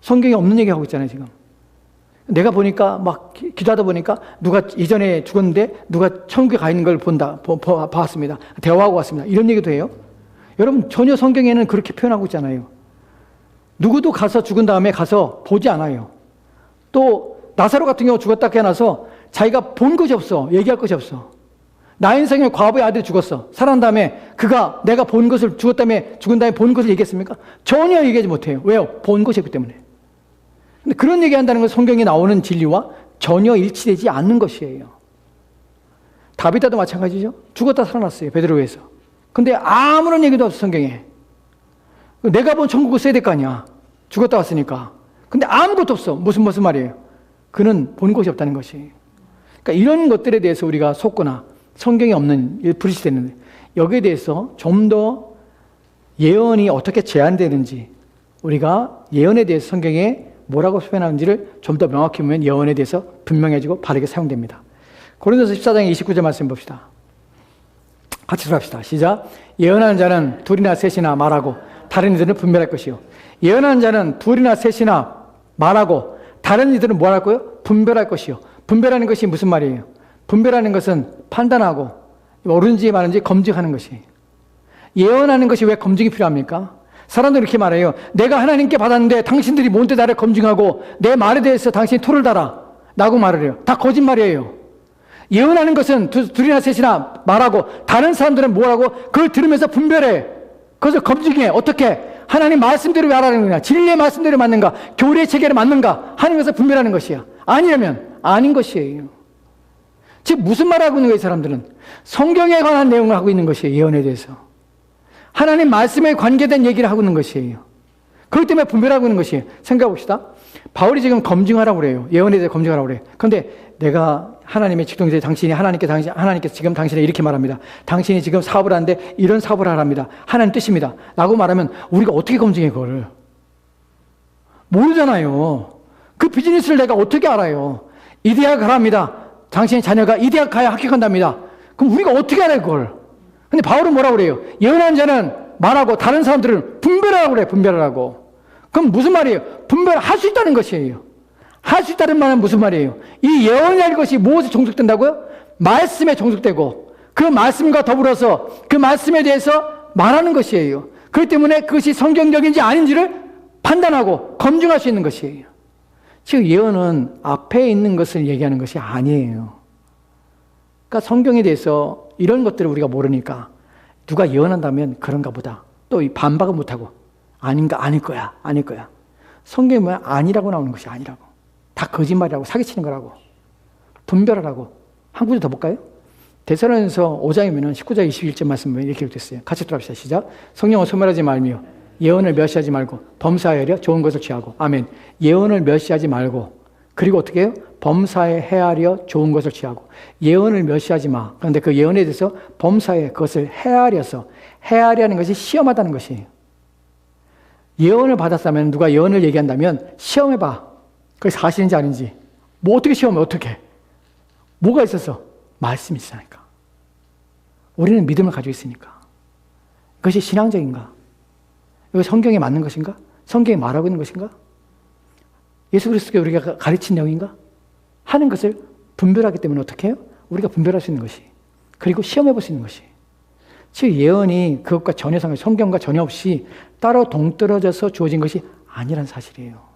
성경에 없는 얘기하고 있잖아요 지금. 내가 보니까 막 기도하다 보니까 누가 이전에 죽었는데 누가 천국에 가 있는 걸 봤습니다. 대화하고 왔습니다. 이런 얘기도 해요. 여러분, 전혀 성경에는 그렇게 표현하고 있잖아요. 누구도 가서 죽은 다음에 가서 보지 않아요. 또 나사로 같은 경우 죽었다 깨어나서 자기가 본 것이 없어. 얘기할 것이 없어. 나인성의 과부의 아들이 죽었어. 살아난 다음에 그가 내가 본 것을 죽은 다음에 본 것을 얘기했습니까? 전혀 얘기하지 못해요. 왜요? 본 것이 없기 때문에. 근데 그런 얘기한다는 건 성경에 나오는 진리와 전혀 일치되지 않는 것이에요. 다비다도 마찬가지죠. 죽었다 살아났어요. 베드로에서. 근데 아무런 얘기도 없어, 성경에. 내가 본 천국을 써야 될 거 아니야. 죽었다 왔으니까. 근데 아무것도 없어. 무슨 말이에요? 그는 본 것이 없다는 것이. 그러니까 이런 것들에 대해서 우리가 속거나 성경에 없는 불시되는 여기에 대해서 좀 더 예언이 어떻게 제한되는지, 우리가 예언에 대해서 성경에 뭐라고 표현하는지를 좀 더 명확히 보면 예언에 대해서 분명해지고 바르게 사용됩니다. 고린도서 14장 29절 말씀 봅시다. 같이 들어갑시다. 시작. 예언하는 자는 둘이나 셋이나 말하고 다른 이들은 분별할 것이요. 예언하는 자는 둘이나 셋이나 말하고 다른 이들은 뭘 할 거요? 분별할 것이요. 분별하는 것이 무슨 말이에요? 분별하는 것은 판단하고 옳은지 마른지 검증하는 것이. 예언하는 것이 왜 검증이 필요합니까? 사람들이 이렇게 말해요. 내가 하나님께 받았는데 당신들이 뭔데 나를 검증하고 내 말에 대해서 당신이 토를 달아 라고 말을 해요. 다 거짓말이에요. 예언하는 것은 둘이나 셋이나 말하고 다른 사람들은 뭐라고 그걸 들으면서 분별해. 그것을 검증해. 어떻게? 하나님 말씀대로 말하는 거냐, 진리의 말씀대로 맞는가, 교리의 체계를 맞는가 하는 것을 분별하는 것이야. 아니라면 아닌 것이에요. 즉 무슨 말을 하고 있는 거예요? 이 사람들은 성경에 관한 내용을 하고 있는 것이에요. 예언에 대해서 하나님 말씀에 관계된 얘기를 하고 있는 것이에요. 그렇기 때문에 분별하고 있는 것이에요. 생각해 봅시다. 바울이 지금 검증하라고 그래요. 예언에 대해 검증하라고 그래요. 그런데 내가 하나님의 직동자에 하나님께 지금 당신이 이렇게 말합니다. 당신이 지금 사업을 하는데 이런 사업을 하랍니다. 하나님 뜻입니다. 라고 말하면 우리가 어떻게 검증해 그걸? 모르잖아요. 그 비즈니스를 내가 어떻게 알아요? 이 대학 가랍니다. 당신의 자녀가 이 대학 가야 합격한답니다. 그럼 우리가 어떻게 알아요 그걸? 근데 바울은 뭐라고 그래요? 예언한 자는 말하고 다른 사람들은 분별하라고 그래요. 분별하라고. 그럼 무슨 말이에요? 분별할 수 있다는 것이에요. 할 수 있다는 말은 무슨 말이에요? 이 예언이라는 것이 무엇에 종속된다고요? 말씀에 종속되고 그 말씀과 더불어서 그 말씀에 대해서 말하는 것이에요. 그렇기 때문에 그것이 성경적인지 아닌지를 판단하고 검증할 수 있는 것이에요. 즉 예언은 앞에 있는 것을 얘기하는 것이 아니에요. 그러니까 성경에 대해서 이런 것들을 우리가 모르니까 누가 예언한다면 그런가 보다. 또 반박은 못하고 아닌가, 아닐 거야. 성경에 뭐야? 아니라고 나오는 것이 아니라고. 다 거짓말이라고, 사기치는 거라고. 분별하라고. 한 구절 더 볼까요? 데살로니가서 5장이면 19장 21절 말씀 이렇게 기록됐어요. 같이 들어갑시다. 시작. 성령을 소멸하지 말며 예언을 멸시하지 말고 범사하여 좋은 것을 취하고. 아멘. 예언을 멸시하지 말고 그리고 어떻게 해요? 범사에 헤아려 좋은 것을 취하고. 예언을 멸시하지 마. 그런데 그 예언에 대해서 범사에 그것을 헤아려서, 헤아려는 것이 시험하다는 것이에요. 예언을 받았다면, 누가 예언을 얘기한다면 시험해봐. 그게 사실인지 아닌지. 뭐 어떻게 시험해? 어떻게? 뭐가 있어서? 말씀이 있으니까. 우리는 믿음을 가지고 있으니까. 그것이 신앙적인가? 이거 성경에 맞는 것인가? 성경이 말하고 있는 것인가? 예수 그리스도가 우리가 가르친 내용인가? 하는 것을 분별하기 때문에 어떻게 해요? 우리가 분별할 수 있는 것이. 그리고 시험해 볼 수 있는 것이. 즉 예언이 그것과 전혀 상관, 성경과 전혀 없이 따로 동떨어져서 주어진 것이 아니란 사실이에요.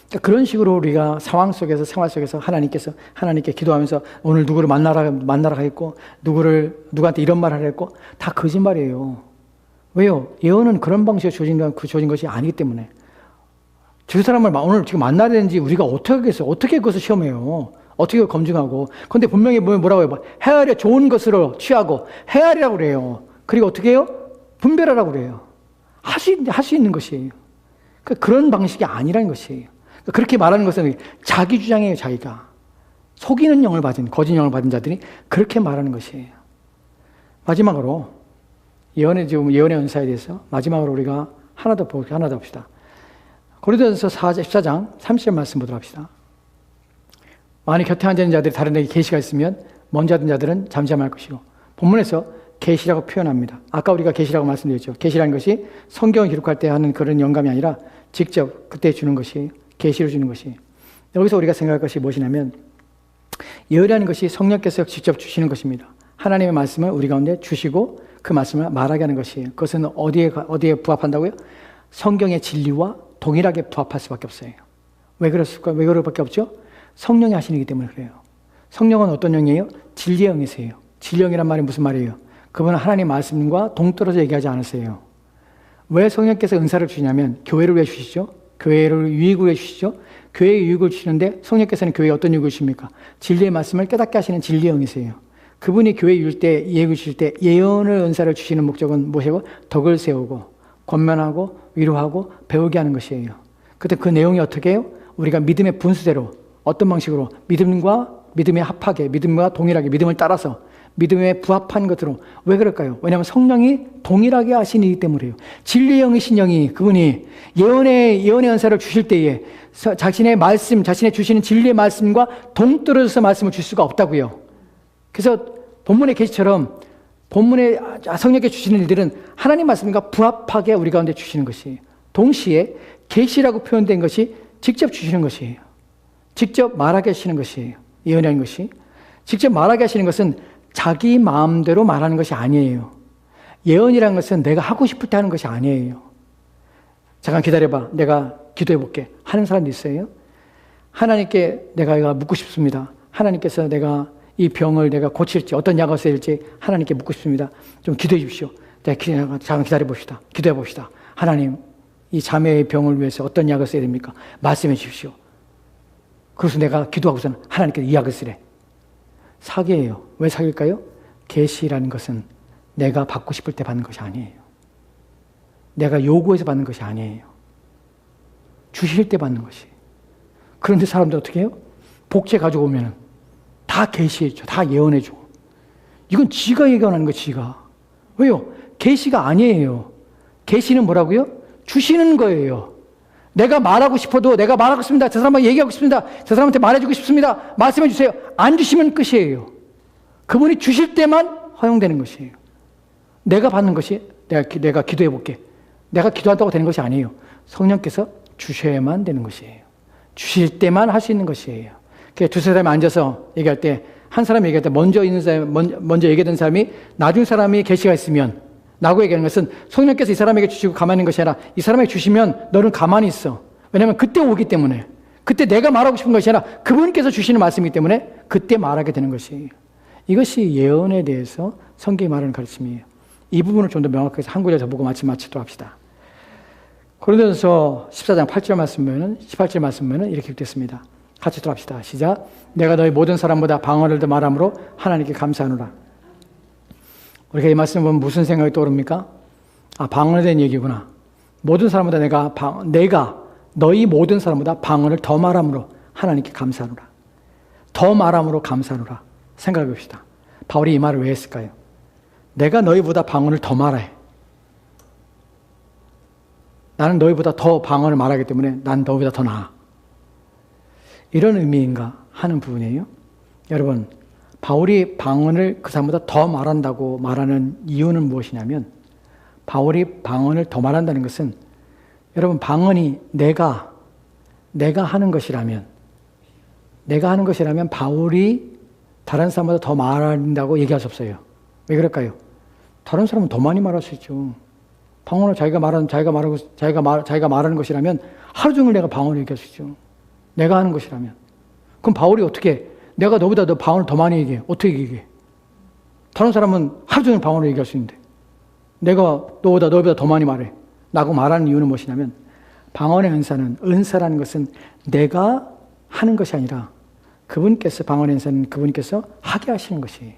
그러니까 그런 식으로 우리가 상황 속에서, 생활 속에서 하나님께 기도하면서 오늘 누구를 만나러 가겠고, 누구한테 이런 말을 하겠고, 다 거짓말이에요. 왜요? 예언은 그런 방식으로 주어진 것이 아니기 때문에. 저 사람을 오늘 지금 만나야 되는지 우리가 어떻게 하겠어요? 어떻게 그것을 시험해요? 어떻게 검증하고? 근데 분명히 뭐라고 해요? 헤아려 좋은 것으로 취하고, 헤아리라고 그래요. 그리고 어떻게 해요? 분별하라고 그래요. 할 수 있는 것이에요. 그런 방식이 아니라는 것이에요. 그렇게 말하는 것은 자기 주장이에요, 자기가. 속이는 영을 받은, 거짓 영을 받은 자들이 그렇게 말하는 것이에요. 마지막으로, 예언의 은사에 대해서 마지막으로 우리가 하나 더 봅시다. 고린도전서 14장 30절 말씀 보도록 합시다. 만일 곁에 앉아 있는 자들이 다른 데에 계시가 있으면 먼저 하던 자들은 잠잠할 것이고. 본문에서 계시라고 표현합니다. 아까 우리가 계시라고 말씀드렸죠. 계시라는 것이 성경을 기록할 때 하는 그런 영감이 아니라 직접 그때 주는 것이 계시를 주는 것이. 여기서 우리가 생각할 것이 무엇이냐면 예언이라는 것이 성령께서 직접 주시는 것입니다. 하나님의 말씀을 우리 가운데 주시고 그 말씀을 말하게 하는 것이에요. 그것은 어디에 부합한다고요? 성경의 진리와 동일하게 부합할 수밖에 없어요. 왜 그랬을까? 왜 그럴 밖에 없죠? 성령이 하시기 때문에 그래요. 성령은 어떤 영이에요? 진리의 영이세요. 진리의 영이란 말이 무슨 말이에요? 그분은 하나님의 말씀과 동떨어져 얘기하지 않으세요. 왜 성령께서 은사를 주시냐면 교회를 왜 주시죠? 교회를 유익을 왜 주시죠? 교회의 유익을 주시는데 성령께서는 교회에 어떤 유익을 주십니까? 진리의 말씀을 깨닫게 하시는 진리의 영이세요. 그분이 교회에 유일 때 예익을 주실 때 예언을 은사를 주시는 목적은 무엇이고? 덕을 세우고 권면하고 위로하고 배우게 하는 것이에요. 그때 그 내용이 어떻게 해요? 우리가 믿음의 분수대로 어떤 방식으로 믿음에 합하게 믿음과 동일하게 믿음을 따라서 믿음에 부합한 것으로. 왜 그럴까요? 왜냐하면 성령이 동일하게 하시기 때문이에요. 진리의 영이신 영이 그분이 예언의 은사를 주실 때에 자신의 말씀, 자신의 주시는 진리의 말씀과 동떨어져서 말씀을 줄 수가 없다고요. 그래서 본문의 계시처럼 본문에 성령께 주시는 일들은 하나님 말씀과 부합하게 우리 가운데 주시는 것이에요. 동시에 계시라고 표현된 것이 직접 주시는 것이에요. 직접 말하게 하시는 것이에요. 예언이라는 것이. 직접 말하게 하시는 것은 자기 마음대로 말하는 것이 아니에요. 예언이라는 것은 내가 하고 싶을 때 하는 것이 아니에요. 잠깐 기다려봐. 내가 기도해 볼게. 하는 사람도 있어요. 하나님께 내가 묻고 싶습니다. 하나님께서 내가 이 병을 내가 고칠지 어떤 약을 써야 될지 하나님께 묻고 싶습니다. 좀 기도해 주십시오. 잠깐 기다려 봅시다. 기도해 봅시다. 하나님, 이 자매의 병을 위해서 어떤 약을 써야 됩니까? 말씀해 주십시오. 그래서 내가 기도하고서는 하나님께 이 약을 쓰래. 사기예요. 왜 사기일까요? 계시라는 것은 내가 받고 싶을 때 받는 것이 아니에요. 내가 요구해서 받는 것이 아니에요. 주실 때 받는 것이. 그런데 사람들 어떻게 해요? 복제 가지고 오면 다 계시해줘. 다 예언해줘. 이건 지가 예언하는 거 지가. 왜요? 계시가 아니에요. 계시는 뭐라고요? 주시는 거예요. 내가 말하고 싶어도 내가 말하고 싶습니다. 저 사람하고 얘기하고 싶습니다. 저 사람한테 말해주고 싶습니다. 말씀해 주세요. 안 주시면 끝이에요. 그분이 주실 때만 허용되는 것이에요. 내가 받는 것이 내가 기도해 볼게. 내가 기도한다고 되는 것이 아니에요. 성령께서 주셔야만 되는 것이에요. 주실 때만 할 수 있는 것이에요. 두세 사람이 앉아서 얘기할 때 한 사람이 얘기할 때 먼저 얘기하던 사람이 나중 사람이 계시가 있으면 라고 얘기하는 것은 성령께서 이 사람에게 주시고 가만히 있는 것이 아니라 이 사람에게 주시면 너는 가만히 있어. 왜냐하면 그때 오기 때문에. 그때 내가 말하고 싶은 것이 아니라 그분께서 주시는 말씀이기 때문에 그때 말하게 되는 것이에요. 이것이 예언에 대해서 성경이 말하는 가르침이에요. 이 부분을 좀 더 명확하게 한 구절 더 보고 마치도록 합시다. 고린도전서 14장 8절 말씀 18절 말씀은 이렇게 읽겠습니다. 같이 들어갑시다. 시작. 내가 너희 모든 사람보다 방언을 더 말함으로 하나님께 감사하노라. 우리가 이 말씀을 보면 무슨 생각이 떠오릅니까? 방언에 대한 얘기구나. 모든 사람보다 내가 너희 모든 사람보다 방언을 더 말함으로 하나님께 감사하노라. 더 말함으로 감사하노라. 생각해 봅시다. 바울이 이 말을 왜 했을까요? 내가 너희보다 방언을 더 말해. 나는 너희보다 더 방언을 말하기 때문에 난 너희보다 더 나아. 이런 의미인가 하는 부분이에요. 여러분, 바울이 방언을 그 사람보다 더 말한다고 말하는 이유는 무엇이냐면 바울이 방언을 더 말한다는 것은 여러분 방언이 내가 하는 것이라면 바울이 다른 사람보다 더 말한다고 얘기할 수 없어요. 왜 그럴까요? 다른 사람은 더 많이 말할 수 있죠. 방언을 자기가 말하는 것이라면 하루 종일 내가 방언을 얘기할 수 있죠. 내가 하는 것이라면. 그럼 바울이 어떻게 내가 너보다 너 방언을 더 많이 얘기해. 어떻게 얘기해? 다른 사람은 하루 종일 방언을 얘기할 수 있는데 내가 너보다 더 많이 말해. 라고 말하는 이유는 무엇이냐면 방언의 은사라는 것은 내가 하는 것이 아니라 방언의 은사는 그분께서 하게 하시는 것이에요.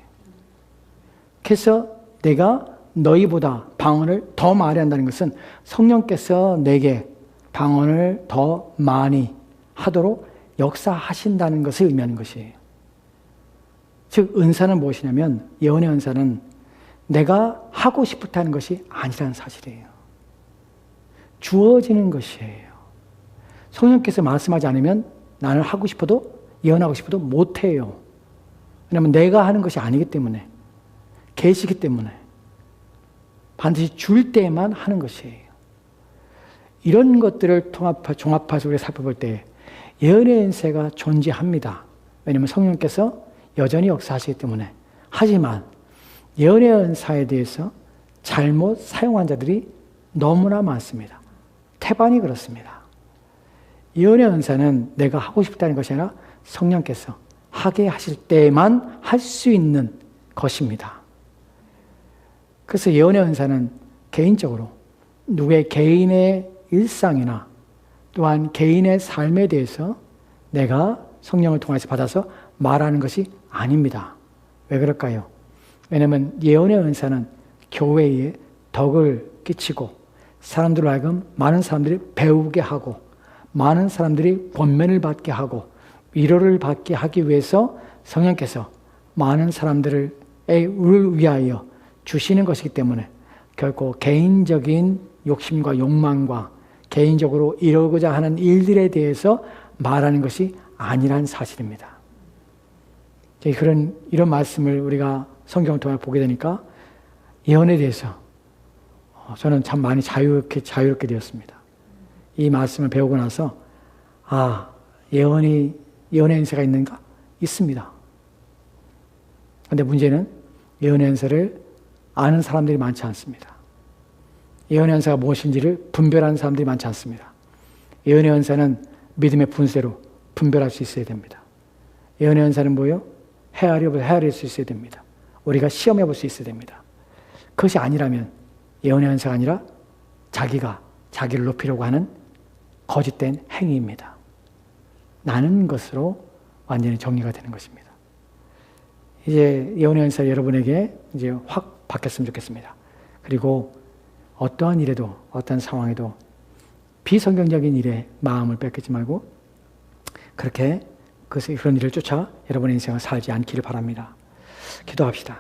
그래서 내가 너희보다 방언을 더 말해야 한다는 것은 성령께서 내게 방언을 더 많이 하도록 역사하신다는 것을 의미하는 것이에요. 즉 은사는 무엇이냐면 예언의 은사는 내가 하고 싶을 때 하는 것이 아니라는 사실이에요. 주어지는 것이에요. 성령께서 말씀하지 않으면 나는 하고 싶어도 예언하고 싶어도 못해요. 왜냐하면 내가 하는 것이 아니기 때문에 계시기 때문에 반드시 줄 때만 하는 것이에요. 이런 것들을 종합해서 우리가 살펴볼 때 예언의 은사가 존재합니다. 왜냐하면 성령께서 여전히 역사하시기 때문에. 하지만 예언의 은사에 대해서 잘못 사용한 자들이 너무나 많습니다. 태반이 그렇습니다. 예언의 은사는 내가 하고 싶다는 것이 아니라 성령께서 하게 하실 때만 할 수 있는 것입니다. 그래서 예언의 은사는 개인적으로 누구의 개인의 일상이나 또한 개인의 삶에 대해서 내가 성령을 통해서 받아서 말하는 것이 아닙니다. 왜 그럴까요? 왜냐하면 예언의 은사는 교회에 덕을 끼치고 사람들로 하여금 많은 사람들이 배우게 하고 많은 사람들이 권면을 받게 하고 위로를 받게 하기 위해서 성령께서 많은 사람들을 위하여 주시는 것이기 때문에 결코 개인적인 욕심과 욕망과 개인적으로 이루고자 하는 일들에 대해서 말하는 것이 아니란 사실입니다. 이런 말씀을 우리가 성경을 통해 보게 되니까 예언에 대해서 저는 참 많이 자유롭게 되었습니다. 이 말씀을 배우고 나서 예언의 은사가 있는가? 있습니다. 그런데 문제는 예언의 은사를 아는 사람들이 많지 않습니다. 예언의 은사가 무엇인지를 분별하는 사람들이 많지 않습니다. 예언의 은사는 믿음의 분쇄로 분별할 수 있어야 됩니다. 예언의 은사는 뭐예요? 헤아릴 수 있어야 됩니다. 우리가 시험해 볼 수 있어야 됩니다. 그것이 아니라면 예언의 은사가 아니라 자기가 자기를 높이려고 하는 거짓된 행위입니다. 나는 것으로 완전히 정리가 되는 것입니다. 이제 예언의 은사 여러분에게 이제 확 바뀌었으면 좋겠습니다. 그리고 어떠한 일에도 어떠한 상황에도 비성경적인 일에 마음을 뺏기지 말고 그런 일을 쫓아 여러분의 인생을 살지 않기를 바랍니다. 기도합시다.